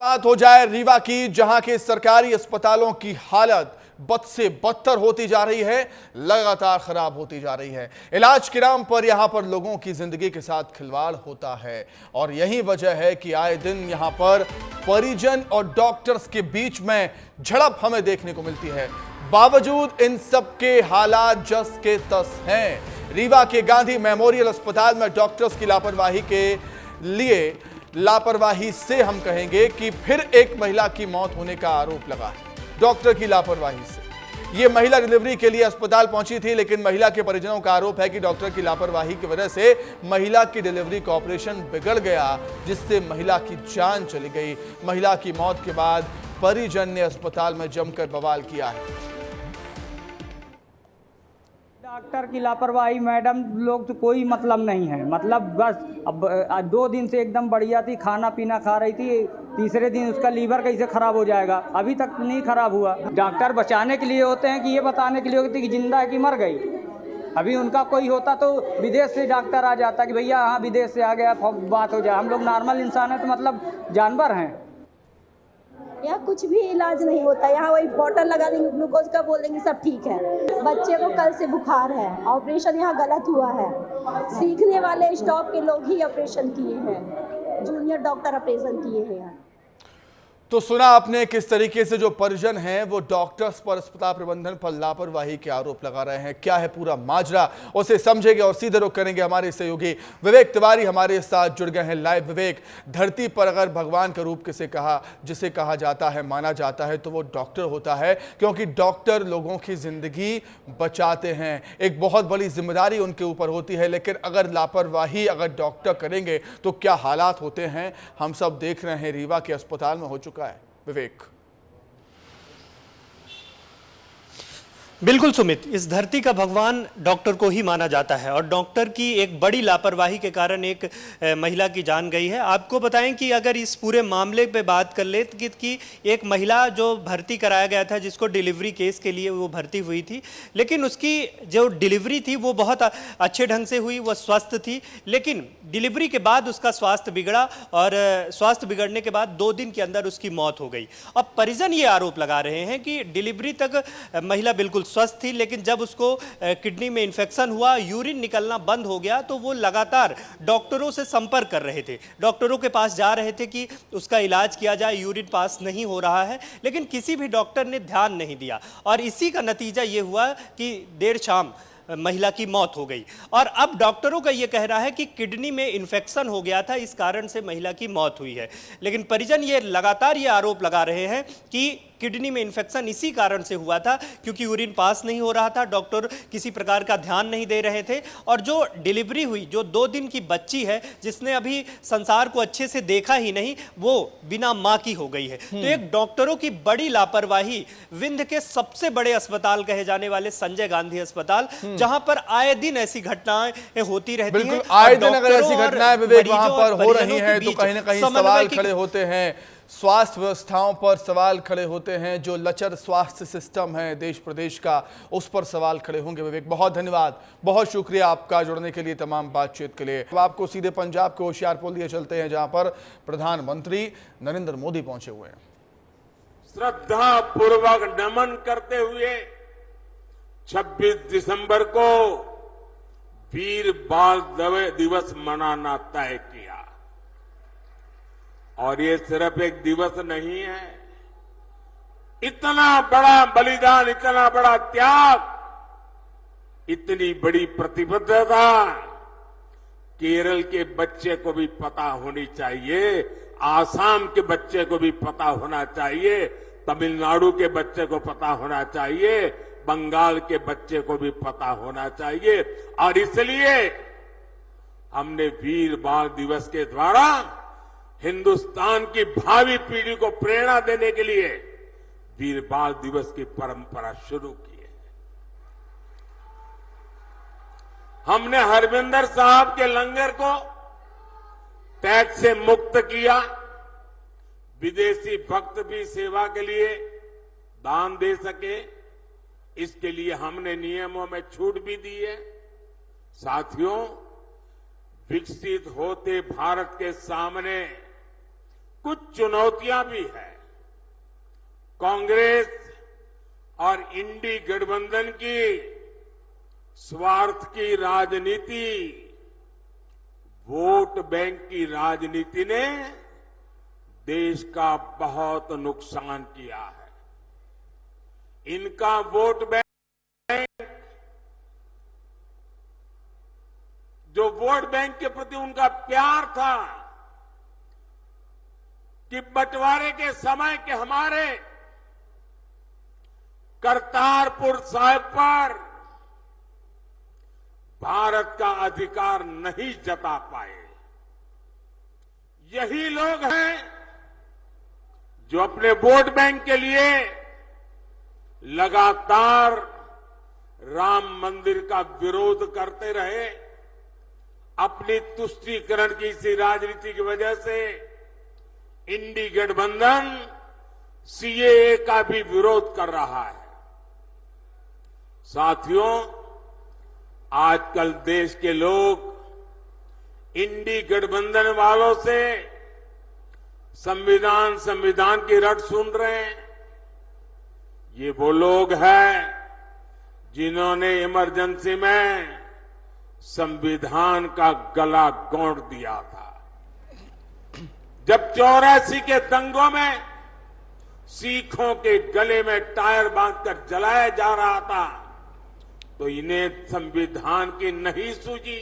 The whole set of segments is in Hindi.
बात हो जाए रीवा की, जहां के सरकारी अस्पतालों की हालत बद से बदतर होती जा रही है, लगातार खराब होती जा रही है। इलाज के नाम पर यहां पर लोगों की जिंदगी के साथ खिलवाड़ होता है और यही वजह है कि आए दिन यहां पर परिजन और डॉक्टर्स के बीच में झड़प हमें देखने को मिलती है। बावजूद इन सब के हालात जस के तस हैं। रीवा के गांधी मेमोरियल अस्पताल में डॉक्टर्स की लापरवाही के लिए, लापरवाही से हम कहेंगे कि फिर एक महिला की मौत होने का आरोप लगा है। डॉक्टर की लापरवाही से यह महिला डिलीवरी के लिए अस्पताल पहुंची थी, लेकिन महिला के परिजनों का आरोप है कि डॉक्टर की लापरवाही की वजह से महिला की डिलीवरी का ऑपरेशन बिगड़ गया, जिससे महिला की जान चली गई। महिला की मौत के बाद परिजन ने अस्पताल में जमकर बवाल किया है। डॉक्टर की लापरवाही मैडम लोग तो कोई मतलब नहीं है, मतलब बस अब 2 दिन से एकदम बढ़िया थी, खाना पीना खा रही थी, तीसरे दिन उसका लीवर कैसे खराब हो जाएगा, अभी तक नहीं खराब हुआ। डॉक्टर बचाने के लिए होते हैं कि ये बताने के लिए होती कि जिंदा है कि मर गई। अभी उनका कोई होता तो विदेश से डॉक्टर आ जाता कि भैया हाँ विदेश से आ गया, बात हो जाए। हम लोग नॉर्मल इंसान हैं तो मतलब जानवर हैं। यहाँ कुछ भी इलाज नहीं होता। यहाँ वही बॉटल लगा देंगे, ग्लूकोज का बोल देंगे सब ठीक है। बच्चे को कल से बुखार है, ऑपरेशन यहाँ गलत हुआ है। सीखने वाले स्टाफ के लोग ही ऑपरेशन किए हैं, जूनियर डॉक्टर ऑपरेशन किए हैं। तो सुना आपने किस तरीके से जो परिजन हैं वो डॉक्टर्स पर, अस्पताल प्रबंधन पर लापरवाही के आरोप लगा रहे हैं। क्या है पूरा माजरा, उसे समझेंगे और सीधे रुख करेंगे हमारे सहयोगी विवेक तिवारी हमारे साथ जुड़ गए हैं लाइव। विवेक, धरती पर अगर भगवान का रूप जिसे कहा जाता है, माना जाता है, तो वो डॉक्टर होता है, क्योंकि डॉक्टर लोगों की जिंदगी बचाते हैं। एक बहुत बड़ी जिम्मेदारी उनके ऊपर होती है, लेकिन अगर लापरवाही अगर डॉक्टर करेंगे तो क्या हालात होते हैं, हम सब देख रहे हैं। रीवा के अस्पताल में हो चुका है। विवेक, बिल्कुल सुमित, इस धरती का भगवान डॉक्टर को ही माना जाता है और डॉक्टर की एक बड़ी लापरवाही के कारण एक महिला की जान गई है। आपको बताएं कि अगर इस पूरे मामले पे बात कर ले कि एक महिला जो भर्ती कराया गया था, जिसको डिलीवरी केस के लिए वो भर्ती हुई थी, लेकिन उसकी जो डिलीवरी थी वो बहुत अच्छे ढंग से हुई, वो स्वस्थ थी, लेकिन डिलीवरी के बाद उसका स्वास्थ्य बिगड़ा और स्वास्थ्य बिगड़ने के बाद 2 दिन के अंदर उसकी मौत हो गई। अब परिजन ये आरोप लगा रहे हैं कि डिलीवरी तक महिला बिल्कुल स्वस्थ थी, लेकिन जब उसको किडनी में इंफेक्शन हुआ, यूरिन निकलना बंद हो गया, तो वो लगातार डॉक्टरों से संपर्क कर रहे थे, डॉक्टरों के पास जा रहे थे कि उसका इलाज किया जाए, यूरिन पास नहीं हो रहा है, लेकिन किसी भी डॉक्टर ने ध्यान नहीं दिया और इसी का नतीजा ये हुआ कि देर शाम महिला की मौत हो गई। और अब डॉक्टरों का यह कहना है कि किडनी में इन्फेक्शन हो गया था, इस कारण से महिला की मौत हुई है, लेकिन परिजन ये लगातार ये आरोप लगा रहे हैं कि किडनी में इन्फेक्शन इसी कारण से हुआ था क्योंकि यूरिन पास नहीं हो रहा था, डॉक्टर किसी प्रकार का ध्यान नहीं दे रहे थे और जो डिलीवरी हुई, जो 2 दिन की बच्ची है जिसने अभी संसार को अच्छे से देखा ही नहीं, वो बिना मां की हो गई है। तो एक डॉक्टरों की बड़ी लापरवाही, विंध्य के सबसे बड़े अस्पताल कहे जाने वाले संजय गांधी अस्पताल, जहां पर आए दिन ऐसी घटनाएं होती रहती हैं, आए दिन अगर ऐसी घटनाएं विवेक वहां पर हो रही हैं तो कहीं ना कहीं सवाल खड़े होते हैं, स्वास्थ्य व्यवस्थाओं पर सवाल खड़े होते हैं। जो लचर स्वास्थ्य सिस्टम है देश प्रदेश का, उस पर सवाल खड़े होंगे। विवेक, बहुत धन्यवाद, बहुत शुक्रिया आपका जुड़ने के लिए, तमाम बातचीत के लिए। अब आपको सीधे पंजाब के होशियारपुर लिए चलते हैं, जहां पर प्रधानमंत्री नरेंद्र मोदी पहुंचे हुए हैं। श्रद्धा पूर्वक नमन करते हुए 26 दिसंबर को वीर बाल दिवस मनाना तय किया और ये सिर्फ एक दिवस नहीं है, इतना बड़ा बलिदान, इतना बड़ा त्याग, इतनी बड़ी प्रतिबद्धता केरल के बच्चे को भी पता होनी चाहिए, आसाम के बच्चे को भी पता होना चाहिए, तमिलनाडु के बच्चे को पता होना चाहिए, बंगाल के बच्चे को भी पता होना चाहिए। और इसलिए हमने वीर बाल दिवस के द्वारा हिंदुस्तान की भावी पीढ़ी को प्रेरणा देने के लिए वीर बाल दिवस की परंपरा शुरू की है। हमने हरविंदर साहब के लंगर को टैक्स से मुक्त किया, विदेशी भक्त भी सेवा के लिए दान दे सके, इसके लिए हमने नियमों में छूट भी दी है। साथियों, विकसित होते भारत के सामने कुछ चुनौतियां भी है। कांग्रेस और इंडी गठबंधन की स्वार्थ की राजनीति, वोट बैंक की राजनीति ने देश का बहुत नुकसान किया है। इनका वोट बैंक, जो वोट बैंक के प्रति उनका प्यार था कि बंटवारे के समय के हमारे करतारपुर साहिब पर भारत का अधिकार नहीं जता पाए, यही लोग हैं जो अपने वोट बैंक के लिए लगातार राम मंदिर का विरोध करते रहे। अपनी तुष्टीकरण की इसी राजनीति की वजह से इंडी गठबंधन सीएए का भी विरोध कर रहा है। साथियों, आजकल देश के लोग इंडी गठबंधन वालों से संविधान की रट सुन रहे हैं। ये वो लोग हैं जिन्होंने इमरजेंसी में संविधान का गला घोंट दिया था। जब 84 के दंगों में सिखों के गले में टायर बांधकर जलाया जा रहा था, तो इन्हें संविधान की नहीं सूझी।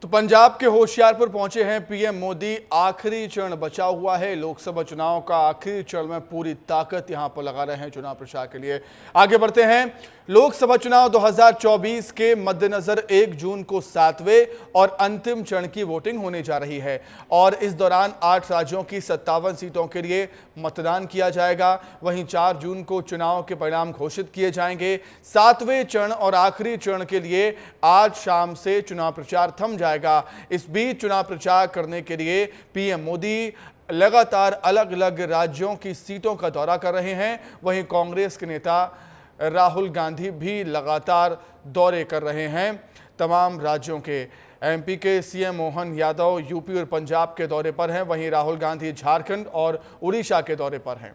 तो पंजाब के होशियारपुर पहुंचे हैं पीएम मोदी। आखिरी चरण बचा हुआ है। लोकसभा चुनाव का आखिरी चरण में पूरी ताकत यहां पर लगा रहे हैं चुनाव प्रचार के लिए। आगे बढ़ते हैं। लोकसभा चुनाव 2024 के मद्देनजर 1 जून को 7वें और अंतिम चरण की वोटिंग होने जा रही है और इस दौरान 8 राज्यों की 57 सीटों के लिए मतदान किया जाएगा। वहीं 4 जून को चुनाव के परिणाम घोषित किए जाएंगे। 7वें चरण और आखिरी चरण के लिए आज शाम से चुनाव प्रचार थम जाएगा। इस बीच चुनाव प्रचार करने के लिए पीएम मोदी लगातार अलग अलग राज्यों की सीटों का दौरा कर रहे हैं। वहीं कांग्रेस के नेता राहुल गांधी भी लगातार दौरे कर रहे हैं तमाम राज्यों के। एमपी के सीएम मोहन यादव यूपी और पंजाब के दौरे पर हैं। वहीं राहुल गांधी झारखंड और उड़ीसा के दौरे पर हैं।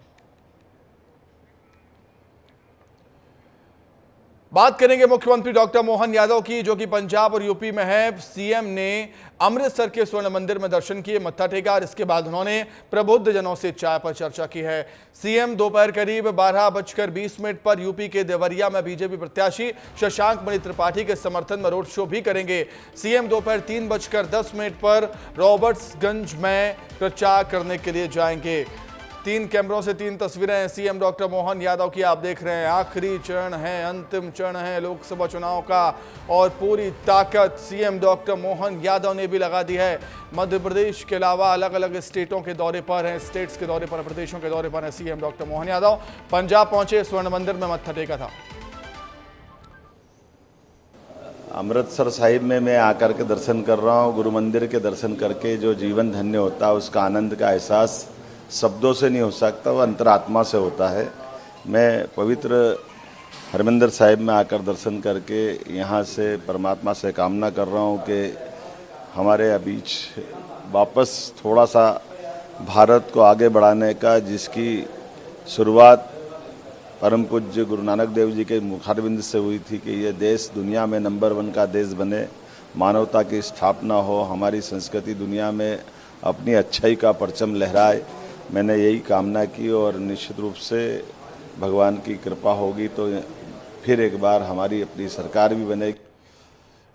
बात करेंगे मुख्यमंत्री डॉक्टर मोहन यादव की, जो कि पंजाब और यूपी में है। सीएम ने अमृतसर के स्वर्ण मंदिर में दर्शन किए, मत्था टेका और इसके बाद उन्होंने प्रबुद्ध जनों से चाय पर चर्चा की है। सीएम दोपहर करीब 12:20 पर यूपी के देवरिया में बीजेपी प्रत्याशी शशांक मणि त्रिपाठी के समर्थन में रोड शो भी करेंगे। सीएम दोपहर 3:10 पर रॉबर्ट्सगंज में प्रचार करने के लिए जाएंगे। 3 कैमरों से 3 तस्वीरें हैं सीएम डॉक्टर मोहन यादव की, आप देख रहे हैं। आखिरी चरण है, अंतिम चरण है लोकसभा चुनाव का और पूरी ताकत सीएम डॉक्टर मोहन यादव ने भी लगा दी है। मध्य प्रदेश के अलावा अलग अलग स्टेटों के दौरे पर हैं, स्टेट्स के दौरे पर, प्रदेशों के दौरे पर हैं सीएम डॉक्टर मोहन यादव। पंजाब पहुंचे, स्वर्ण मंदिर में मत्था टेका था। अमृतसर साहिब में मैं आकर के दर्शन कर रहा हूँ। गुरु मंदिर के दर्शन करके जो जीवन धन्य होता है, उसका आनंद का एहसास शब्दों से नहीं हो सकता, वह अंतरात्मा से होता है। मैं पवित्र हरमंदिर साहिब में आकर दर्शन करके यहाँ से परमात्मा से कामना कर रहा हूँ कि हमारे बीच वापस थोड़ा सा भारत को आगे बढ़ाने का, जिसकी शुरुआत परम पूज्य गुरु नानक देव जी के मुखारबिंद से हुई थी कि ये देश दुनिया में नंबर 1 का देश बने, मानवता की स्थापना हो, हमारी संस्कृति दुनिया में अपनी अच्छाई का परचम लहराए। मैंने यही कामना की और निश्चित रूप से भगवान की कृपा होगी तो फिर एक बार हमारी अपनी सरकार भी बनेगी।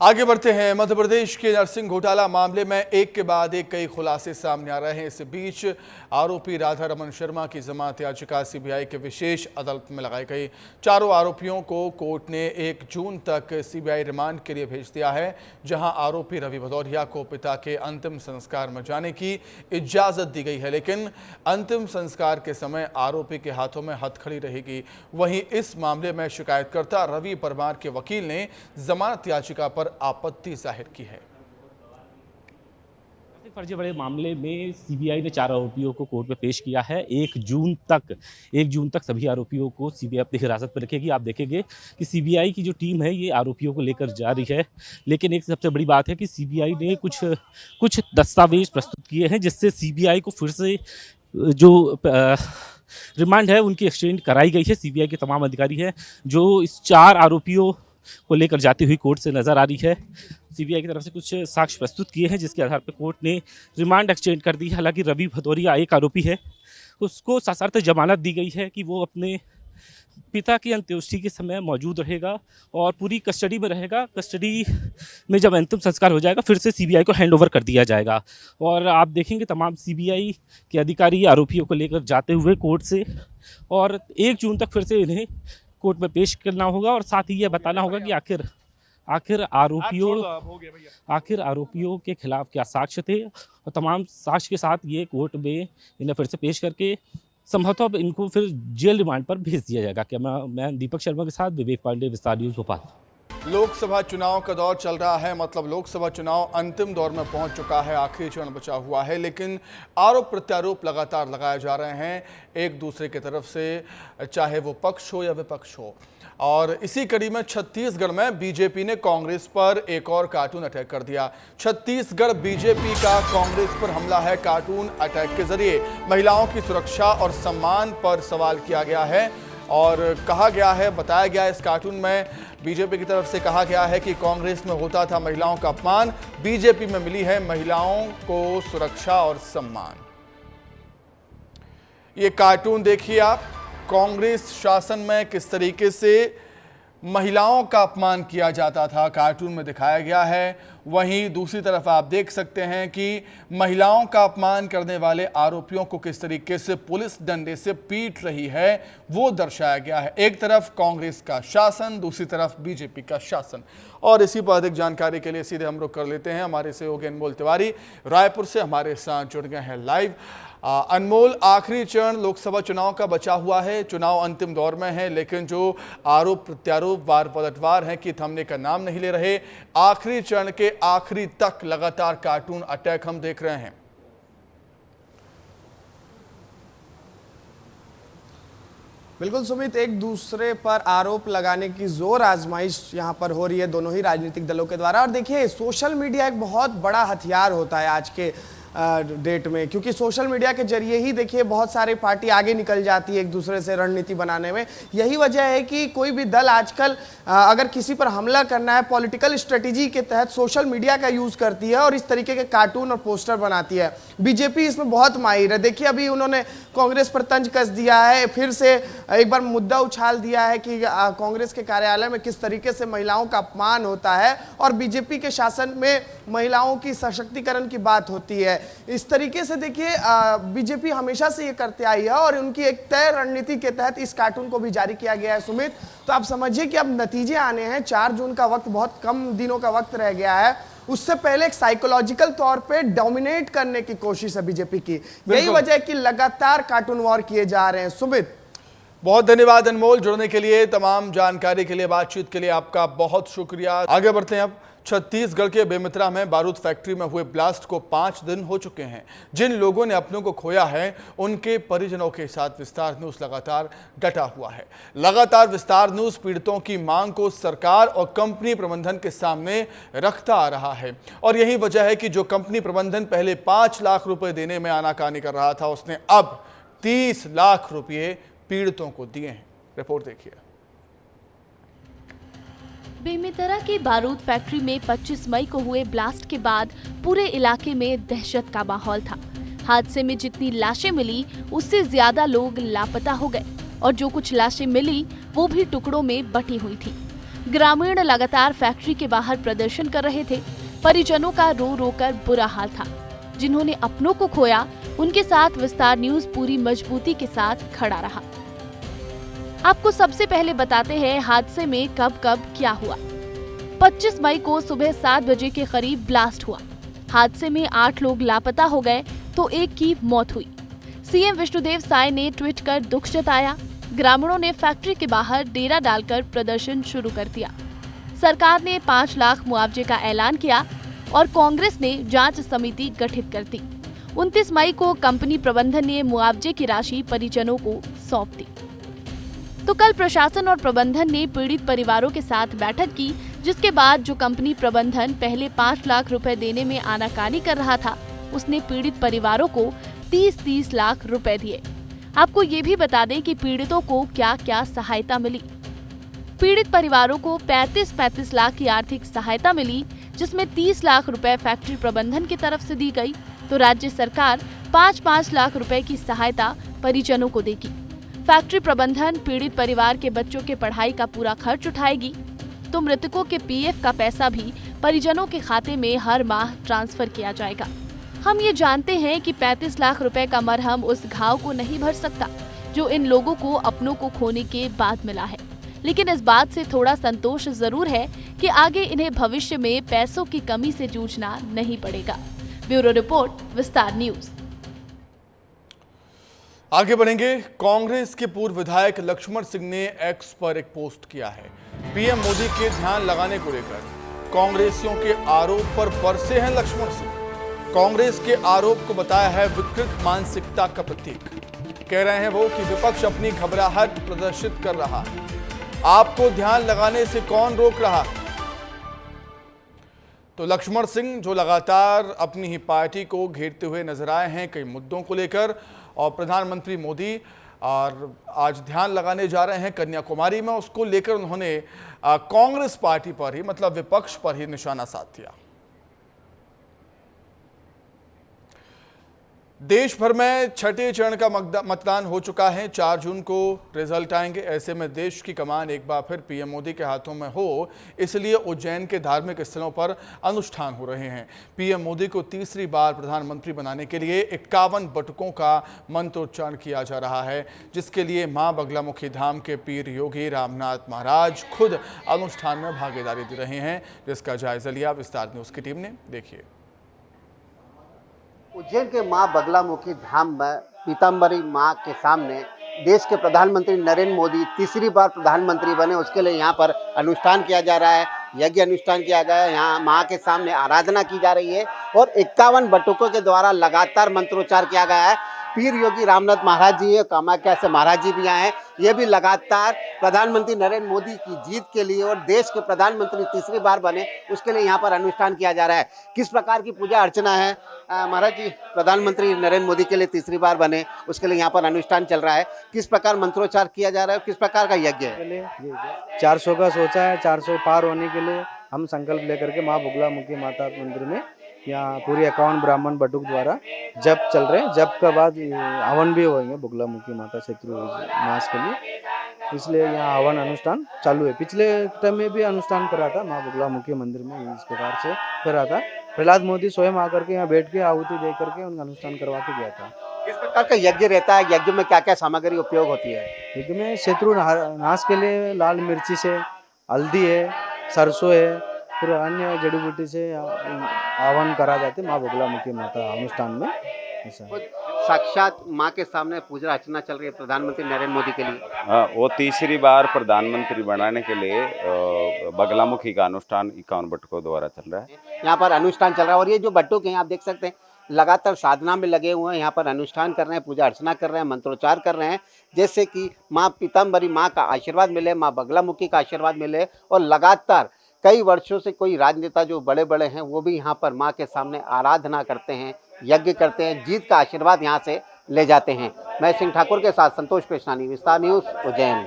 आगे बढ़ते हैं। मध्य प्रदेश के नरसिंह घोटाला मामले में एक के बाद एक कई खुलासे सामने आ रहे हैं। इस बीच आरोपी राधा रमन शर्मा की जमानत याचिका सीबीआई के विशेष अदालत में लगाई गई। चारों आरोपियों को कोर्ट ने 1 जून तक सीबीआई रिमांड के लिए भेज दिया है, जहां आरोपी रवि भदौरिया को पिता के अंतिम संस्कार में जाने की इजाजत दी गई है, लेकिन अंतिम संस्कार के समय आरोपी के हाथों में हथकड़ी रहेगी। वहीं इस मामले में शिकायतकर्ता रवि परमार के वकील ने जमानत याचिका पर आपत्ति जाहिर की है। फर्जीवाड़े मामले में सीबीआई ने 4 आरोपियों को कोर्ट में पेश किया है। 1 जून तक सभी आरोपियों को सीबीआई अपनी हिरासत में रखेगी। आप देखेंगे कि सीबीआई की जो टीम है ये आरोपियों को लेकर जा रही है, लेकिन एक सबसे बड़ी बात है कि सीबीआई ने कुछ दस्तावेज प्रस्तुत किए हैं जिससे सीबीआई को फिर से जो रिमांड है उनकी एक्सटेंड कराई गई है। सीबीआई के तमाम अधिकारी हैं जो इस 4 आरोपियों को लेकर जाती हुई कोर्ट से नज़र आ रही है। सीबीआई की तरफ से कुछ साक्ष्य प्रस्तुत किए हैं जिसके आधार पर कोर्ट ने रिमांड एक्सटेंड कर दी है। हालांकि रवि भदौरिया एक आरोपी है, उसको सशर्त जमानत दी गई है कि वो अपने पिता की अंत्येष्टि के समय मौजूद रहेगा और पूरी कस्टडी में रहेगा। कस्टडी में जब अंतिम संस्कार हो जाएगा फिर से सीबीआई को हैंडओवर कर दिया जाएगा। और आप देखेंगे तमाम सीबीआई के अधिकारी आरोपियों को लेकर जाते हुए कोर्ट से, और 1 जून तक फिर से इन्हें कोर्ट में पेश करना होगा और साथ ही ये बताना होगा कि आखिर आरोपियों के खिलाफ क्या साक्ष्य थे, और तमाम साक्ष्य के साथ ये कोर्ट में इन्हें फिर से पेश करके संभवतः इनको फिर जेल रिमांड पर भेज दिया जाएगा। मैं दीपक शर्मा के साथ विवेक पांडे, विस्तार न्यूज़, भोपाल। लोकसभा चुनाव का दौर चल रहा है, मतलब लोकसभा चुनाव अंतिम दौर में पहुंच चुका है, आखिरी चरण बचा हुआ है, लेकिन आरोप प्रत्यारोप लगातार लगाए जा रहे हैं एक दूसरे की तरफ से, चाहे वो पक्ष हो या विपक्ष हो। और इसी कड़ी में छत्तीसगढ़ में बीजेपी ने कांग्रेस पर एक और कार्टून अटैक कर दिया। छत्तीसगढ़ बीजेपी का कांग्रेस पर हमला है। कार्टून अटैक के जरिए महिलाओं की सुरक्षा और सम्मान पर सवाल किया गया है और कहा गया है, बताया गया है इस कार्टून में बीजेपी की तरफ से कहा गया है कि कांग्रेस में होता था महिलाओं का अपमान, बीजेपी में मिली है महिलाओं को सुरक्षा और सम्मान। ये कार्टून देखिए आप, कांग्रेस शासन में किस तरीके से महिलाओं का अपमान किया जाता था कार्टून में दिखाया गया है। वहीं दूसरी तरफ आप देख सकते हैं कि महिलाओं का अपमान करने वाले आरोपियों को किस तरीके से पुलिस डंडे से पीट रही है वो दर्शाया गया है। एक तरफ कांग्रेस का शासन, दूसरी तरफ बीजेपी का शासन। और इसी पर अधिक जानकारी के लिए सीधे हम रुख कर लेते हैं, हमारे सहयोगी अनमोल तिवारी रायपुर से हमारे साथ जुड़ गए हैं लाइव। अनमोल, आखिरी चरण लोकसभा चुनाव का बचा हुआ है, चुनाव अंतिम दौर में है, लेकिन जो आरोप प्रत्यारोप वार पलटवार हैं कि थमने का नाम नहीं ले रहे। आखिरी चरण के आखिरी तक लगातार कार्टून अटैक हम देख रहे हैं। बिल्कुल सुमित, एक दूसरे पर आरोप लगाने की जोर आजमाइश यहाँ पर हो रही है दोनों ही राजनीतिक दलों के द्वारा। और देखिए, सोशल मीडिया एक बहुत बड़ा हथियार होता है आज के डेट में, क्योंकि सोशल मीडिया के जरिए ही देखिए बहुत सारी पार्टी आगे निकल जाती है एक दूसरे से रणनीति बनाने में। यही वजह है कि कोई भी दल आजकल अगर किसी पर हमला करना है, पॉलिटिकल स्ट्रेटेजी के तहत सोशल मीडिया का यूज करती है और इस तरीके के कार्टून और पोस्टर बनाती है। बीजेपी इसमें बहुत माहिर है। देखिए, अभी उन्होंने कांग्रेस पर तंज कस दिया है, फिर से एक बार मुद्दा उछाल दिया है कि कांग्रेस के कार्यालय में किस तरीके से महिलाओं का अपमान होता है और बीजेपी के शासन में महिलाओं की सशक्तिकरण की बात होती है। इस तरीके से देखिए, बीजेपी हमेशा से ये करते आई है और उनकी एक तय रणनीति के तहत इस कार्टून को भी जारी किया गया है। सुमित, तो आप समझिए कि अब नतीजे आने हैं। 4 जून का वक्त, बहुत कम दिनों का वक्त रह गया है। उससे पहले एक साइकोलॉजिकल तौर पे डोमिनेट करने की कोशिश है बीजेपी की। यही वजह है कि लगातार कार्टून वॉर किए जा रहे हैं। सुमित, बहुत धन्यवाद अनमोल, जुड़ने के लिए, तमाम जानकारी के लिए, बातचीत के लिए आपका बहुत शुक्रिया। आगे बढ़ते हैं अब। छत्तीसगढ़ के बेमित्रा में बारूद फैक्ट्री में हुए ब्लास्ट को 5 दिन हो चुके हैं। जिन लोगों ने अपनों को खोया है उनके परिजनों के साथ विस्तार न्यूज लगातार डटा हुआ है। लगातार विस्तार न्यूज पीड़ितों की मांग को सरकार और कंपनी प्रबंधन के सामने रखता आ रहा है और यही वजह है कि जो कंपनी प्रबंधन पहले 5 लाख रुपए देने में आनाकानी कर रहा था, उसने अब 30 लाख रुपये पीड़ितों को दिए हैं। रिपोर्ट देखिए। बेमेतरा के बारूद फैक्ट्री में 25 मई को हुए ब्लास्ट के बाद पूरे इलाके में दहशत का माहौल था। हादसे में जितनी लाशें मिली उससे ज्यादा लोग लापता हो गए और जो कुछ लाशें मिली वो भी टुकड़ों में बटी हुई थी। ग्रामीण लगातार फैक्ट्री के बाहर प्रदर्शन कर रहे थे। परिजनों का रो रो कर बुरा हाल था। जिन्होंने अपनों को खोया उनके साथ विस्तार न्यूज पूरी मजबूती के साथ खड़ा रहा। आपको सबसे पहले बताते हैं हादसे में कब क्या हुआ। 25 मई को सुबह 7 बजे के करीब ब्लास्ट हुआ। हादसे में 8 लोग लापता हो गए तो एक की मौत हुई। सीएम विष्णुदेव साय ने ट्वीट कर दुख जताया। ग्रामीणों ने फैक्ट्री के बाहर डेरा डालकर प्रदर्शन शुरू कर दिया। सरकार ने 5 लाख मुआवजे का ऐलान किया। और कांग्रेस ने जांच समिति गठित कर दी। 29 मई को कंपनी प्रबंधन ने मुआवजे की राशि परिजनों को सौंप दी। तो कल प्रशासन और प्रबंधन ने पीड़ित परिवारों के साथ बैठक की, जिसके बाद जो कंपनी प्रबंधन पहले 5 लाख रुपए देने में आनाकानी कर रहा था, उसने पीड़ित परिवारों को 30-30 लाख रुपए दिए। आपको ये भी बता दें कि पीड़ितों को क्या क्या सहायता मिली। पीड़ित परिवारों को 35-35 लाख की आर्थिक सहायता मिली, जिसमें 30 लाख रुपए फैक्ट्री प्रबंधन की तरफ से दी गई, तो राज्य सरकार 5-5 लाख रुपए की सहायता परिजनों को देगी। फैक्ट्री प्रबंधन पीड़ित परिवार के बच्चों के पढ़ाई का पूरा खर्च उठाएगी, तो मृतकों के पीएफ का पैसा भी परिजनों के खाते में हर माह ट्रांसफर किया जाएगा। हम ये जानते हैं कि 35 लाख रुपए का मरहम उस घाव को नहीं भर सकता जो इन लोगों को अपनों को खोने के बाद मिला है, लेकिन इस बात से थोड़ा संतोष जरूर है कि आगे इन्हें भविष्य में पैसों की कमी से जूझना नहीं पड़ेगा। ब्यूरो रिपोर्ट, विस्तार न्यूज। आगे बढ़ेंगे। कांग्रेस के पूर्व विधायक लक्ष्मण सिंह ने एक्स पर एक पोस्ट किया है। पीएम मोदी के ध्यान लगाने को लेकर कांग्रेसियों के आरोप पर बरसे हैं लक्ष्मण सिंह। कांग्रेस के आरोप को बताया है विकृत मानसिकता का प्रतीक। कह रहे हैं वो कि विपक्ष अपनी घबराहट प्रदर्शित कर रहा है। आपको ध्यान लगाने से कौन रोक रहा है? तो लक्ष्मण सिंह जो लगातार अपनी ही पार्टी को घेरते हुए नजर आए हैं कई मुद्दों को लेकर, और प्रधानमंत्री मोदी और आज ध्यान लगाने जा रहे हैं कन्याकुमारी में, उसको लेकर उन्होंने कांग्रेस पार्टी पर ही, मतलब विपक्ष पर ही निशाना साध दिया। देश भर में छठे चरण का मतदान हो चुका है। 4 जून को रिजल्ट आएंगे। ऐसे में देश की कमान एक बार फिर पीएम मोदी के हाथों में हो, इसलिए उज्जैन के धार्मिक स्थलों पर अनुष्ठान हो रहे हैं। पीएम मोदी को तीसरी बार प्रधानमंत्री बनाने के लिए 51 बटुकों का मंत्रोच्चारण किया जा रहा है, जिसके लिए मां बगलामुखी धाम के पीर योगी रामनाथ महाराज खुद अनुष्ठान में भागीदारी दे रहे हैं, जिसका जायजा लिया विस्तार न्यूज की टीम ने। देखिए। उज्जैन के मां बगलामुखी धाम में पीताम्बरी मां के सामने देश के प्रधानमंत्री नरेंद्र मोदी तीसरी बार प्रधानमंत्री बने, उसके लिए यहाँ पर अनुष्ठान किया जा रहा है, यज्ञ अनुष्ठान किया गया है। यहाँ मां के सामने आराधना की जा रही है और 51 बटुकों के द्वारा लगातार मंत्रोच्चार किया गया है। पीर योगी रामनाथ महाराज जी, कामाख्या से महाराज जी भी आए हैं। ये भी लगातार प्रधानमंत्री नरेंद्र मोदी की जीत के लिए और देश के प्रधानमंत्री तीसरी बार बने, उसके लिए यहाँ पर अनुष्ठान किया जा रहा है। किस प्रकार की पूजा अर्चना है महाराज जी? प्रधानमंत्री नरेंद्र मोदी के लिए तीसरी बार बने, उसके लिए यहाँ पर अनुष्ठान चल रहा है। किस प्रकार मंत्रोच्चार किया जा रहा है, किस प्रकार का यज्ञ है? 400 का सोचा है। 400 पार होने के लिए हम संकल्प लेकर के माँ बगलामुखी माता मंदिर में यहाँ पूरी 51 ब्राह्मण बटुक द्वारा जप चल रहे हैं। जप के बाद हवन भी होंगे बगलामुखी माता शत्रु नाश के लिए, इसलिए यहाँ हवन अनुष्ठान चालू है। पिछले टाइम में भी अनुष्ठान करा था माँ बगलामुखी मंदिर में, इस प्रकार से करा था। प्रहलाद मोदी स्वयं आकर के यहाँ बैठ के आहुति दे करके उनका अनुष्ठान करवा के गया था। किस प्रकार का यज्ञ रहता है? यज्ञ में क्या क्या सामग्री उपयोग होती है? यज्ञ में शत्रु नाश के लिए लाल मिर्ची से, हल्दी है, सरसों है, फिर अन्य जड़ी बूटी से हवन करा जाते माँ बगलामुखी माता अनुष्ठान में। ऐसा साक्षात माँ के सामने पूजा अर्चना चल रही है प्रधानमंत्री नरेंद्र मोदी के लिए। हाँ, वो तीसरी बार प्रधानमंत्री बनाने के लिए बगलामुखी का अनुष्ठान 51 बटुकों द्वारा चल रहा है। यहाँ पर अनुष्ठान चल रहा है और ये जो बटुक हैं आप देख सकते हैं लगातार साधना में लगे हुए हैं। यहाँ पर अनुष्ठान कर रहे हैं, पूजा अर्चना कर रहे हैं, मंत्रोच्चार कर रहे हैं, जैसे कि माँ पीताम्बरी माँ का आशीर्वाद मिले, माँ बगलामुखी का आशीर्वाद मिले। और लगातार कई वर्षों से कोई राजनेता जो बड़े बड़े हैं वो भी यहाँ पर माँ के सामने आराधना करते हैं, यज्ञ करते हैं, जीत का आशीर्वाद यहाँ से ले जाते हैं। मैं सिंह ठाकुर के साथ संतोष पेशनानी, विस्तार न्यूज़, उज्जैन।